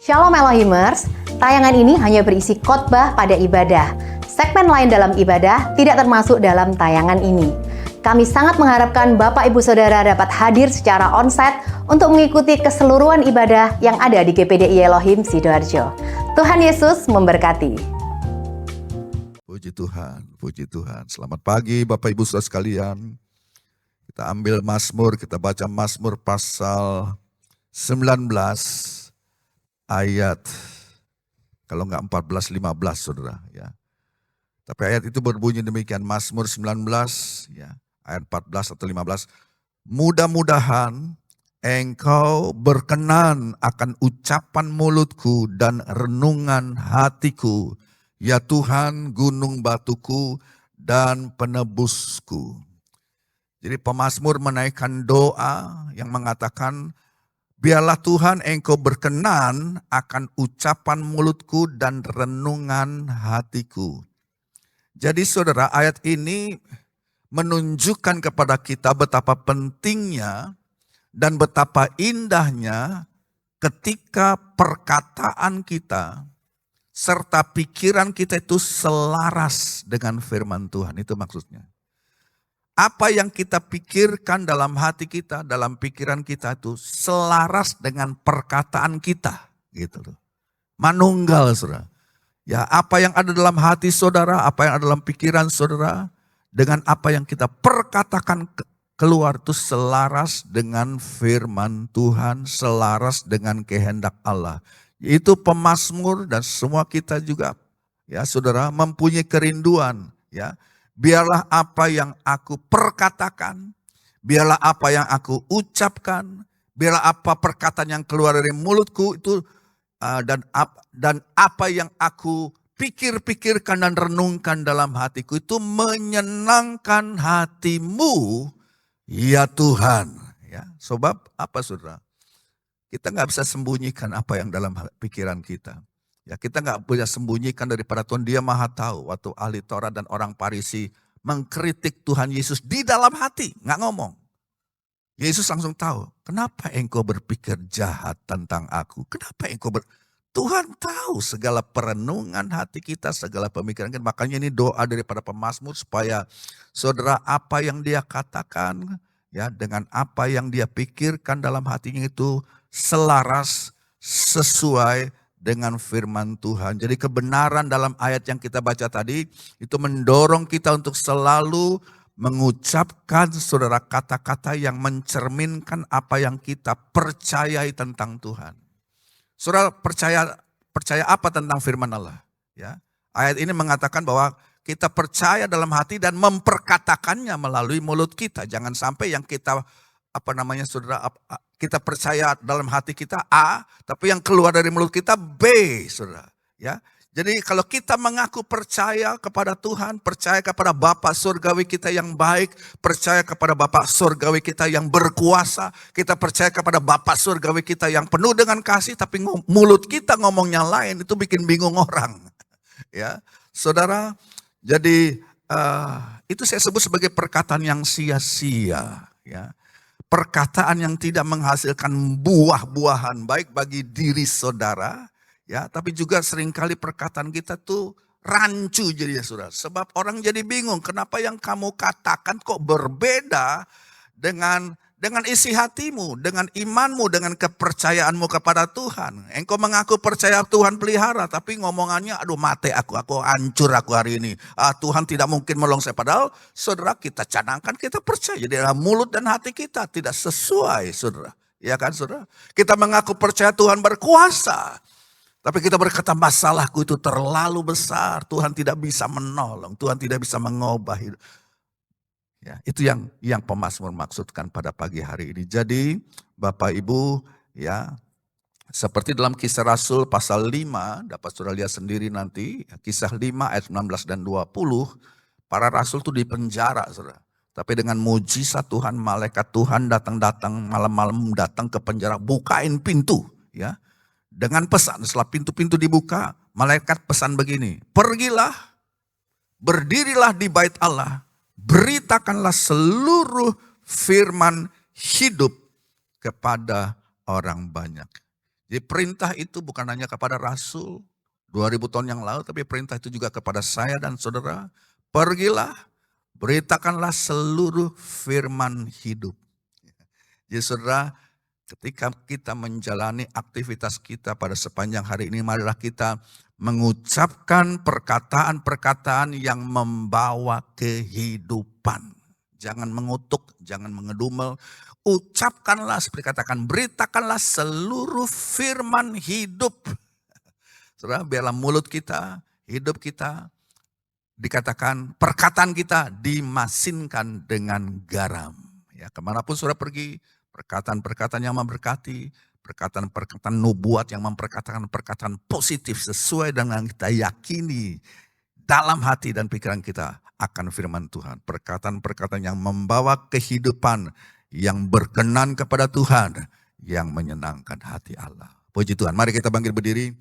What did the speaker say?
Shalom Elohimers, tayangan ini hanya berisi khotbah pada ibadah. Segmen lain dalam ibadah tidak termasuk dalam tayangan ini. Kami sangat mengharapkan Bapak Ibu Saudara dapat hadir secara onsite untuk mengikuti keseluruhan ibadah yang ada di GPDI Elohim Sidoarjo. Tuhan Yesus memberkati. Puji Tuhan, puji Tuhan. Selamat pagi Bapak Ibu Saudara sekalian. Kita ambil Mazmur, kita baca Mazmur pasal 19 ayat, kalau enggak 14-15 saudara ya. Tapi ayat itu berbunyi demikian, Mazmur 19 ya, ayat 14 atau 15. Mudah-mudahan engkau berkenan akan ucapan mulutku dan renungan hatiku, ya Tuhan gunung batuku dan penebusku. Jadi pemazmur menaikkan doa yang mengatakan, biarlah Tuhan engkau berkenan akan ucapan mulutku dan renungan hatiku. Jadi saudara, ayat ini menunjukkan kepada kita betapa pentingnya dan betapa indahnya ketika perkataan kita serta pikiran kita itu selaras dengan firman Tuhan. Itu maksudnya. Apa yang kita pikirkan dalam hati kita, dalam pikiran kita itu selaras dengan perkataan kita, gitu loh. Manunggal, saudara. Ya, apa yang ada dalam hati saudara, apa yang ada dalam pikiran saudara, dengan apa yang kita perkatakan keluar itu selaras dengan firman Tuhan, selaras dengan kehendak Allah. Itu pemazmur dan semua kita juga, ya saudara, mempunyai kerinduan, ya. Biarlah apa yang aku perkatakan, biarlah apa yang aku ucapkan, biarlah apa perkataan yang keluar dari mulutku itu dan apa yang aku pikirkan dan renungkan dalam hatiku itu menyenangkan hatimu, ya Tuhan. Ya, sebab apa saudara? Kita nggak bisa sembunyikan apa yang dalam pikiran kita. Ya, kita nggak bisa sembunyikan daripada Tuhan, Dia Maha Tahu. Waktu ahli Taurat dan orang Farisi mengkritik Tuhan Yesus di dalam hati, nggak ngomong. Yesus langsung tahu, kenapa engkau berpikir jahat tentang aku? Kenapa engkau Tuhan tahu segala perenungan hati kita, segala pemikiran kita. Makanya ini doa daripada pemazmur supaya saudara apa yang dia katakan, ya dengan apa yang dia pikirkan dalam hatinya itu selaras sesuai dengan firman Tuhan. Jadi kebenaran dalam ayat yang kita baca tadi itu mendorong kita untuk selalu mengucapkan saudara kata-kata yang mencerminkan apa yang kita percayai tentang Tuhan. Saudara percaya apa tentang firman Allah? Ya, ayat ini mengatakan bahwa kita percaya dalam hati dan memperkatakannya melalui mulut kita. Jangan sampai yang kita saudara, kita percaya dalam hati kita A, tapi yang keluar dari mulut kita B, saudara. Ya, jadi kalau kita mengaku percaya kepada Tuhan, percaya kepada Bapa surgawi kita yang baik, percaya kepada Bapa surgawi kita yang berkuasa, kita percaya kepada Bapa surgawi kita yang penuh dengan kasih, tapi mulut kita ngomongnya lain, itu bikin bingung orang. Ya, saudara. Jadi itu saya sebut sebagai perkataan yang sia-sia. Ya. Perkataan yang tidak menghasilkan buah-buahan baik bagi diri saudara, ya, tapi juga seringkali perkataan kita tuh rancu jadi ya saudara. Sebab orang jadi bingung, kenapa yang kamu katakan kok berbeda dengan isi hatimu, dengan imanmu, dengan kepercayaanmu kepada Tuhan. Engkau mengaku percaya Tuhan pelihara, tapi ngomongannya, aduh mati aku hancur aku hari ini. Tuhan tidak mungkin menolong saya. Padahal saudara kita canangkan, kita percaya. Jadi mulut dan hati kita tidak sesuai saudara. Ya kan saudara? Kita mengaku percaya Tuhan berkuasa. Tapi kita berkata masalahku itu terlalu besar. Tuhan tidak bisa menolong, Tuhan tidak bisa mengubah hidup. Ya, itu yang pemazmur maksudkan pada pagi hari ini. Jadi Bapak Ibu, ya, seperti dalam Kisah Rasul pasal 5, dapat saudara lihat sendiri nanti, Kisah 5 ayat 19 dan 20, para rasul itu dipenjara, saudara. Tapi dengan mujizat Tuhan, malaikat Tuhan datang malam-malam datang ke penjara, bukain pintu, ya. Dengan pesan, setelah pintu-pintu dibuka, malaikat pesan begini, pergilah, berdirilah di bait Allah, beritakanlah seluruh firman hidup kepada orang banyak. Jadi perintah itu bukan hanya kepada Rasul 2000 tahun yang lalu, tapi perintah itu juga kepada saya dan saudara. Pergilah, beritakanlah seluruh firman hidup. Jadi saudara, ketika kita menjalani aktivitas kita pada sepanjang hari ini, marilah kita mengucapkan perkataan-perkataan yang membawa kehidupan. Jangan mengutuk, jangan mengedumel. Ucapkanlah, seperti katakan, beritakanlah seluruh firman hidup. Saudara, biarlah mulut kita, hidup kita, dikatakan perkataan kita dimasinkan dengan garam. Ya, kemanapun saudara pergi, perkataan-perkataan yang memberkati, perkataan-perkataan nubuat yang memperkatakan perkataan positif sesuai dengan kita yakini dalam hati dan pikiran kita akan firman Tuhan. Perkataan-perkataan yang membawa kehidupan, yang berkenan kepada Tuhan, yang menyenangkan hati Allah. Puji Tuhan, mari kita bangkit berdiri.